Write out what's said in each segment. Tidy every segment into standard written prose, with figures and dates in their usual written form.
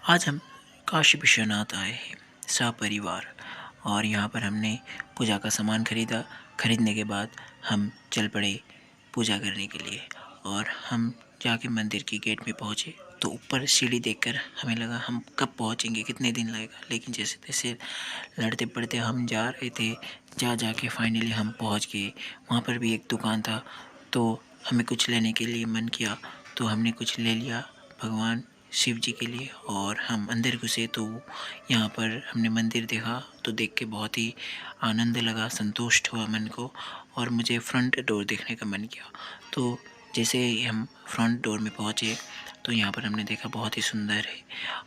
आज हम काशी विश्वनाथ आए हैं सपरिवार और यहाँ पर हमने पूजा का सामान खरीदा। खरीदने के बाद हम चल पड़े पूजा करने के लिए और हम जाके मंदिर की गेट में पहुँचे तो ऊपर सीढ़ी देखकर हमें लगा हम कब पहुँचेंगे, कितने दिन लगेगा। लेकिन जैसे तैसे लड़ते पड़ते हम जा रहे थे, जाके फाइनली हम पहुँच गए। वहाँ पर भी एक दुकान था तो हमें कुछ लेने के लिए मन किया तो हमने कुछ ले लिया भगवान शिव जी के लिए। और हम अंदर घुसे तो यहाँ पर हमने मंदिर देखा तो देख के बहुत ही आनंद लगा, संतुष्ट हुआ मन को और मुझे फ्रंट डोर देखने का मन किया। तो जैसे ही हम फ्रंट डोर में पहुँचे तो यहाँ पर हमने देखा बहुत ही सुंदर है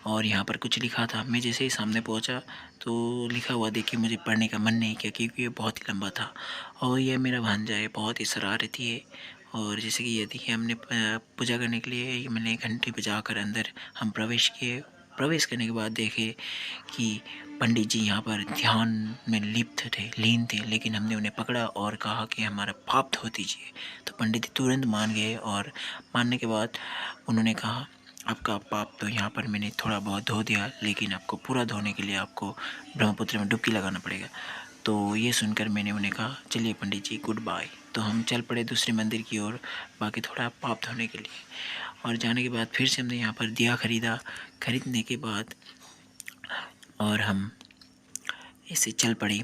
और यहाँ पर कुछ लिखा था। मैं जैसे ही सामने पहुँचा तो लिखा हुआ देख के मुझे पढ़ने का मन नहीं किया क्योंकि ये बहुत ही लंबा था और ये मेरा भांजा है, बहुत ही शरारती है। और जैसे कि ये देखिए हमने पूजा करने के लिए मैंने घंटी बजाकर अंदर हम प्रवेश किए। प्रवेश करने के बाद देखे कि पंडित जी यहाँ पर ध्यान में लीन थे, लेकिन हमने उन्हें पकड़ा और कहा कि हमारा पाप धो दीजिए। तो पंडित जी तुरंत मान गए और मानने के बाद उन्होंने कहा आपका पाप तो यहाँ पर मैंने थोड़ा बहुत धो दिया, लेकिन आपको पूरा धोने के लिए आपको ब्रह्मपुत्र में डुबकी लगाना पड़ेगा। तो ये सुनकर मैंने उन्हें कहा चलिए पंडित जी गुड बाय। तो हम चल पड़े दूसरे मंदिर की ओर बाकी थोड़ा पाप धोने के लिए। और जाने के बाद फिर से हमने यहाँ पर दिया खरीदा। खरीदने के बाद और हम इसे चल पड़े।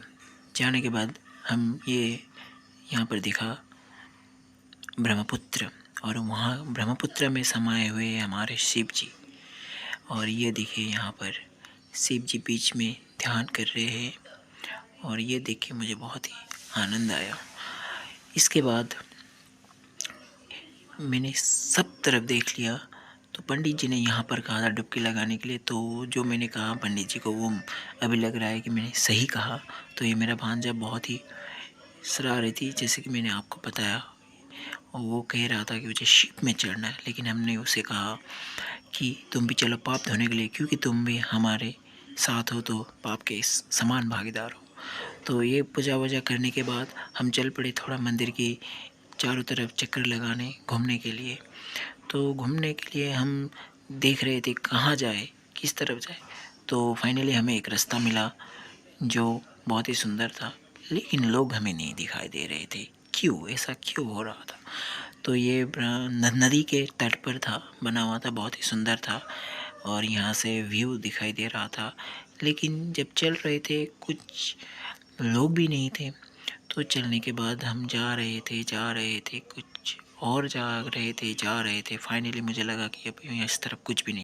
जाने के बाद हम ये यहाँ पर देखा ब्रह्मपुत्र और वहाँ ब्रह्मपुत्र में समाये हुए हमारे शिव जी। और ये देखिए यहाँ पर शिव जी बीच में ध्यान कर रहे हैं और ये देख के मुझे बहुत ही आनंद आया। इसके बाद मैंने सब तरफ देख लिया तो पंडित जी ने यहाँ पर कहा था डुबकी लगाने के लिए। तो जो मैंने कहा पंडित जी को वो अभी लग रहा है कि मैंने सही कहा। तो ये मेरा भांजा बहुत ही शरारती, जैसे कि मैंने आपको बताया, और वो कह रहा था कि मुझे शिप में चढ़ना है। लेकिन हमने उसे कहा कि तुम भी चलो पाप धोने के लिए, क्योंकि तुम भी हमारे साथ हो तो पाप के समान भागीदार हो। तो ये पूजा वूजा करने के बाद हम चल पड़े थोड़ा मंदिर की चारों तरफ चक्कर लगाने घूमने के लिए। तो घूमने के लिए हम देख रहे थे कहाँ जाए, किस तरफ जाए। तो फाइनली हमें एक रास्ता मिला जो बहुत ही सुंदर था, लेकिन लोग हमें नहीं दिखाई दे रहे थे। क्यों ऐसा क्यों हो रहा था? तो ये नदी के तट पर था, बना हुआ था, बहुत ही सुंदर था और यहाँ से व्यू दिखाई दे रहा था। लेकिन जब चल रहे थे कुछ लोग भी नहीं थे। तो चलने के बाद हम जा रहे थे कुछ और जा रहे थे फाइनली मुझे लगा कि अब इस तरफ कुछ भी नहीं।